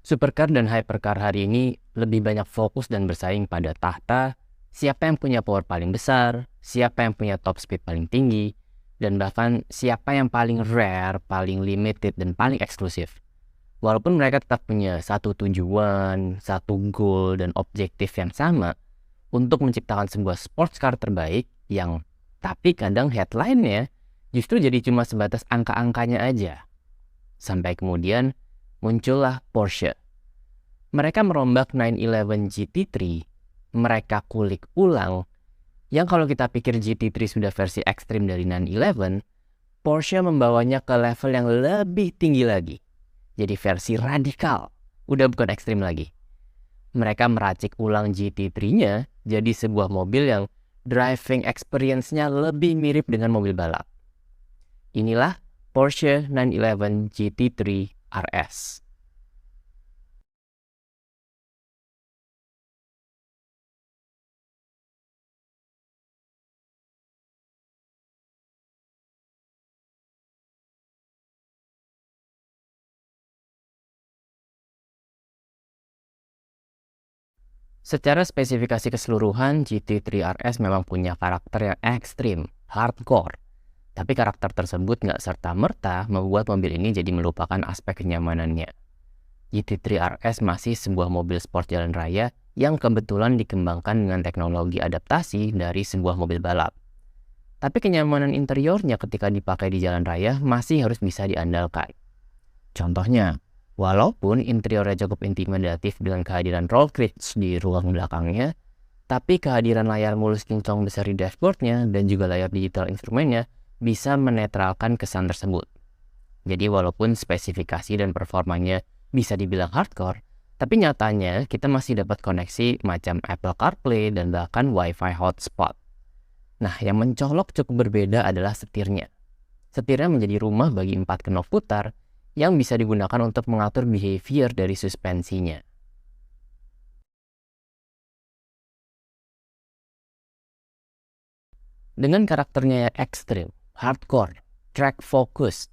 Supercar dan hypercar hari ini lebih banyak fokus dan bersaing pada tahta, siapa yang punya power paling besar, siapa yang punya top speed paling tinggi, dan bahkan siapa yang paling rare, paling limited, dan paling eksklusif. Walaupun mereka tetap punya satu tujuan, satu goal, dan objektif yang sama untuk menciptakan sebuah sports car terbaik yang tapi kadang headline-nya justru jadi cuma sebatas angka-angkanya aja. Sampai kemudian muncullah Porsche. Mereka merombak 911 GT3, mereka kulik ulang, yang kalau kita pikir GT3 sudah versi ekstrim dari 911, Porsche membawanya ke level yang lebih tinggi lagi. Jadi versi radikal, udah bukan ekstrim lagi. Mereka meracik ulang GT3-nya jadi sebuah mobil yang driving experience-nya lebih mirip dengan mobil balap. Inilah Porsche 911 GT3 RS. Secara spesifikasi keseluruhan, GT3 RS memang punya karakter yang ekstrim, hardcore. Tapi karakter tersebut nggak serta-merta membuat mobil ini jadi melupakan aspek kenyamanannya. GT3 RS masih sebuah mobil sport jalan raya yang kebetulan dikembangkan dengan teknologi adaptasi dari sebuah mobil balap. Tapi kenyamanan interiornya ketika dipakai di jalan raya masih harus bisa diandalkan. Contohnya, walaupun interiornya cukup intimidatif dengan kehadiran roll cage di ruang belakangnya, tapi kehadiran layar mulus kinclong besar di dashboardnya dan juga layar digital instrumennya bisa menetralkan kesan tersebut. Jadi walaupun spesifikasi dan performanya bisa dibilang hardcore, tapi nyatanya kita masih dapat koneksi macam Apple CarPlay dan bahkan Wi-Fi hotspot. Nah, yang mencolok cukup berbeda adalah setirnya. Setirnya menjadi rumah bagi 4 knop putar yang bisa digunakan untuk mengatur behavior dari suspensinya. Dengan karakternya yang ekstrim, hardcore, track focus,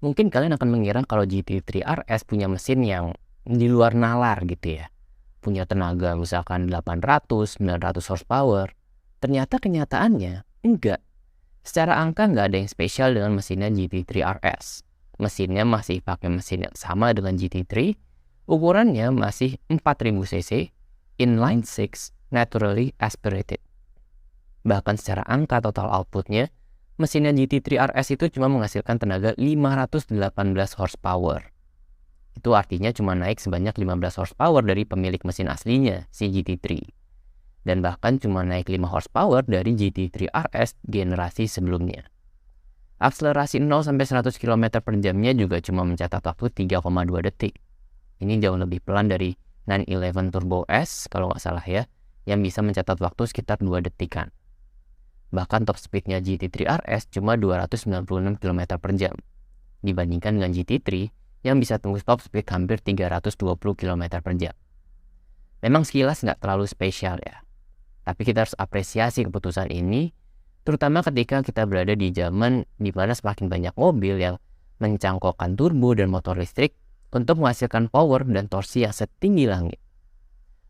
mungkin kalian akan mengira kalau GT3 RS punya mesin yang di luar nalar gitu ya. Punya tenaga misalkan 800-900 horsepower. Ternyata kenyataannya enggak. Secara angka nggak ada yang spesial dengan mesinnya GT3 RS. Mesinnya masih pakai mesin yang sama dengan GT3, ukurannya masih 4000 cc, inline 6, naturally aspirated. Bahkan secara angka total outputnya, mesinnya GT3 RS itu cuma menghasilkan tenaga 518 horsepower. Itu artinya cuma naik sebanyak 15 horsepower dari pemilik mesin aslinya, si GT3. Dan bahkan cuma naik 5 horsepower dari GT3 RS generasi sebelumnya. Akselerasi 0-100 km per jamnya juga cuma mencatat waktu 3,2 detik. Ini jauh lebih pelan dari 911 Turbo S kalau nggak salah ya, yang bisa mencatat waktu sekitar 2 detikan. Bahkan top speednya GT3 RS cuma 296 km per jam, dibandingkan dengan GT3 yang bisa tembus top speed hampir 320 km per jam. Memang sekilas nggak terlalu spesial ya, tapi kita harus apresiasi keputusan ini, terutama ketika kita berada di zaman di mana semakin banyak mobil yang mencangkokkan turbo dan motor listrik untuk menghasilkan power dan torsi yang setinggi langit.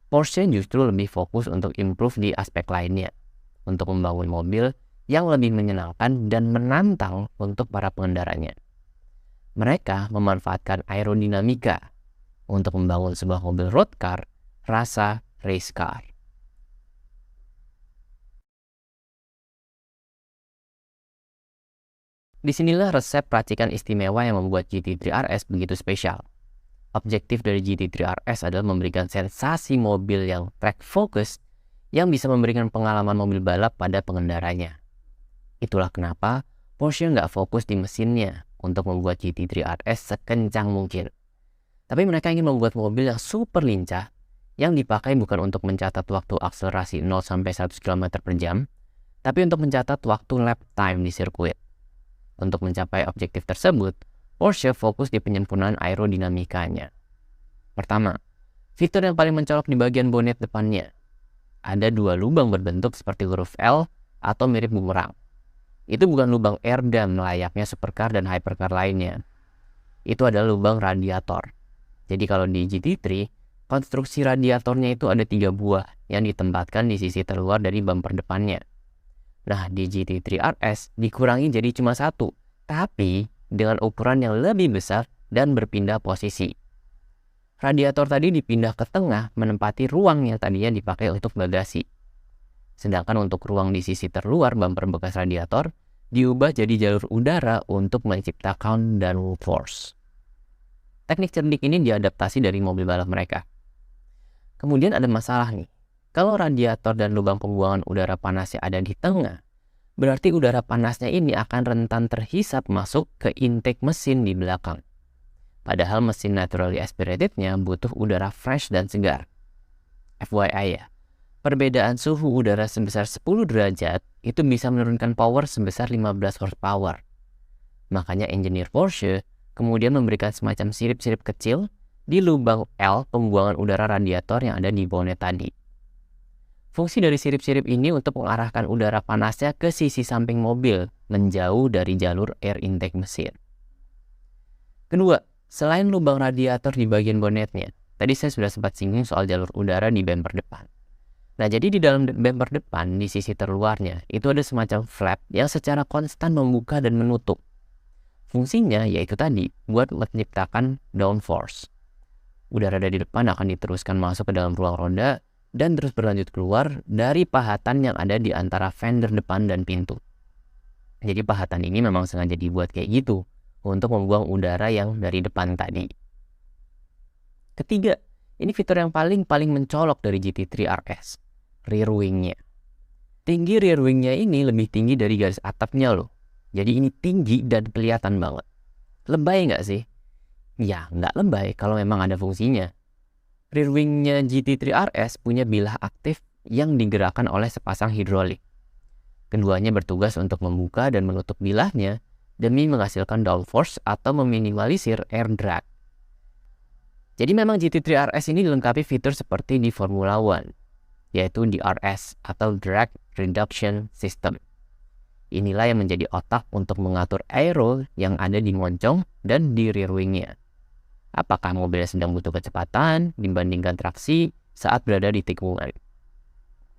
Porsche justru lebih fokus untuk improve di aspek lainnya, untuk membangun mobil yang lebih menyenangkan dan menantang untuk para pengendaranya. Mereka memanfaatkan aerodinamika untuk membangun sebuah mobil road car rasa race car. Disinilah resep racikan istimewa yang membuat GT3 RS begitu spesial. Objektif dari GT3 RS adalah memberikan sensasi mobil yang track focus yang bisa memberikan pengalaman mobil balap pada pengendaranya. Itulah kenapa Porsche nggak fokus di mesinnya untuk membuat GT3 RS sekencang mungkin. Tapi mereka ingin membuat mobil yang super lincah yang dipakai bukan untuk mencatat waktu akselerasi 0-100 km per jam, tapi untuk mencatat waktu lap time di sirkuit. Untuk mencapai objektif tersebut, Porsche fokus di penyempurnaan aerodinamikanya. Pertama, fitur yang paling mencolok di bagian bonet depannya. Ada 2 lubang berbentuk seperti huruf L atau mirip bumerang. Itu bukan lubang airdam layaknya supercar dan hypercar lainnya. Itu adalah lubang radiator. Jadi kalau di GT3, konstruksi radiatornya itu ada 3 buah yang ditempatkan di sisi terluar dari bumper depannya. Nah, di GT3 RS dikurangi jadi cuma satu, tapi dengan ukuran yang lebih besar dan berpindah posisi. Radiator tadi dipindah ke tengah menempati ruang yang tadinya dipakai untuk bagasi. Sedangkan untuk ruang di sisi terluar bumper bekas radiator diubah jadi jalur udara untuk menciptakan downforce. Teknik cerdik ini diadaptasi dari mobil balap mereka. Kemudian ada masalah nih. Kalau radiator dan lubang pembuangan udara panasnya ada di tengah, berarti udara panasnya ini akan rentan terhisap masuk ke intake mesin di belakang. Padahal mesin naturally aspiratednya butuh udara fresh dan segar. FYI ya, perbedaan suhu udara sebesar 10 derajat itu bisa menurunkan power sebesar 15 horsepower. Makanya engineer Porsche kemudian memberikan semacam sirip-sirip kecil di lubang L pembuangan udara radiator yang ada di bonet tadi. Fungsi dari sirip-sirip ini untuk mengarahkan udara panasnya ke sisi samping mobil, menjauh dari jalur air intake mesin. Kedua, selain lubang radiator di bagian bonetnya, tadi saya sudah sempat singgung soal jalur udara di bumper depan. Nah, jadi di dalam bumper depan, di sisi terluarnya, itu ada semacam flap yang secara konstan membuka dan menutup. Fungsinya yaitu tadi, buat menciptakan downforce. Udara dari depan akan diteruskan masuk ke dalam ruang roda, dan terus berlanjut keluar dari pahatan yang ada di antara fender depan dan pintu. Jadi pahatan ini memang sengaja dibuat kayak gitu, untuk membuang udara yang dari depan tadi. Ketiga, ini fitur yang paling mencolok dari GT3 RS, rear wing-nya. Tinggi rear wing-nya ini lebih tinggi dari garis atapnya loh. Jadi ini tinggi dan kelihatan banget. Lebay nggak sih? Ya, nggak lebay kalau memang ada fungsinya. Rear wing-nya GT3 RS punya bilah aktif yang digerakkan oleh sepasang hidrolik. Keduanya bertugas untuk membuka dan menutup bilahnya demi menghasilkan downforce atau meminimalisir air drag. Jadi memang GT3 RS ini dilengkapi fitur seperti di Formula One, yaitu DRS atau Drag Reduction System. Inilah yang menjadi otak untuk mengatur aero yang ada di moncong dan di rear wing-nya. Apakah mobilnya sedang butuh kecepatan dibandingkan traksi saat berada di tikungan.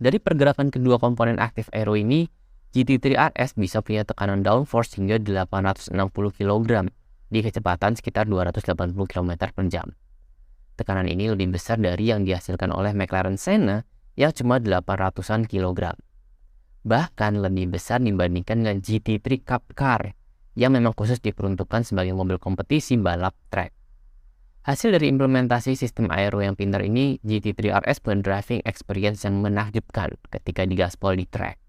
Dari pergerakan kedua komponen aktif aero ini, GT3 RS bisa punya tekanan downforce hingga 860 kg di kecepatan sekitar 280 km per jam. Tekanan ini lebih besar dari yang dihasilkan oleh McLaren Senna yang cuma 800-an kg. Bahkan lebih besar dibandingkan dengan GT3 Cup Car yang memang khusus diperuntukkan sebagai mobil kompetisi balap track. Hasil dari implementasi sistem aero yang pintar ini, GT3 RS punya driving experience yang menakjubkan ketika digaspol di track.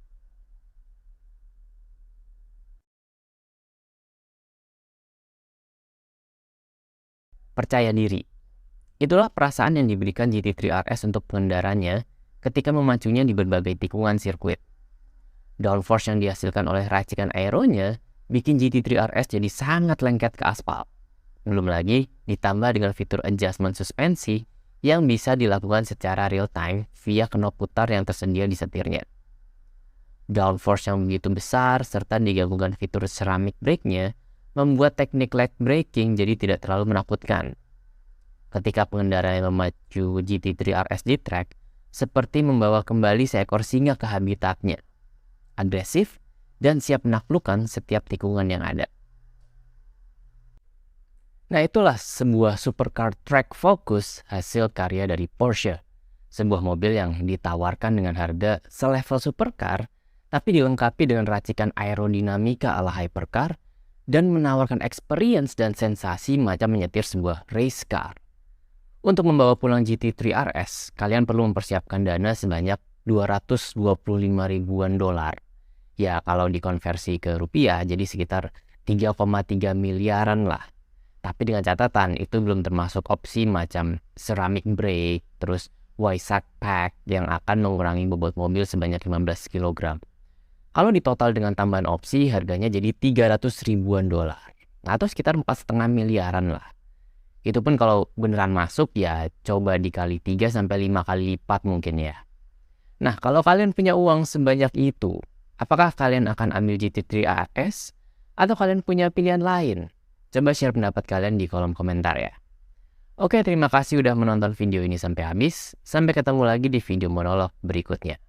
Percaya diri. Itulah perasaan yang diberikan GT3 RS untuk pengendaranya ketika memacunya di berbagai tikungan sirkuit. Downforce yang dihasilkan oleh racikan aeronya bikin GT3 RS jadi sangat lengket ke aspal. Belum lagi ditambah dengan fitur adjustment suspensi yang bisa dilakukan secara real time via knop putar yang tersedia di setirnya. Downforce yang begitu besar serta digabungkan fitur ceramic brake-nya membuat teknik late braking jadi tidak terlalu menakutkan. Ketika pengendara yang memacu GT3 RS di track, seperti membawa kembali seekor singa ke habitatnya. Agresif dan siap menaklukkan setiap tikungan yang ada. Nah, itulah sebuah supercar track focus hasil karya dari Porsche. Sebuah mobil yang ditawarkan dengan harga selevel supercar, tapi dilengkapi dengan racikan aerodinamika ala hypercar dan menawarkan experience dan sensasi macam menyetir sebuah race car. Untuk membawa pulang GT3 RS, kalian perlu mempersiapkan dana sebanyak 225 ribuan dolar. Ya, kalau dikonversi ke rupiah jadi sekitar 3,3 miliaran lah. Tapi dengan catatan itu belum termasuk opsi macam ceramic brake, terus Weissach pack yang akan mengurangi bobot mobil sebanyak 15 kg. Kalau ditotal dengan tambahan opsi, harganya jadi 300 ribuan dolar. Atau sekitar 4,5 miliaran lah. Itu pun kalau beneran masuk ya coba dikali 3-5 kali lipat mungkin ya. Nah, kalau kalian punya uang sebanyak itu, apakah kalian akan ambil GT3 RS? Atau kalian punya pilihan lain? Coba share pendapat kalian di kolom komentar ya. Oke, terima kasih udah menonton video ini sampai habis. Sampai ketemu lagi di video monolog berikutnya.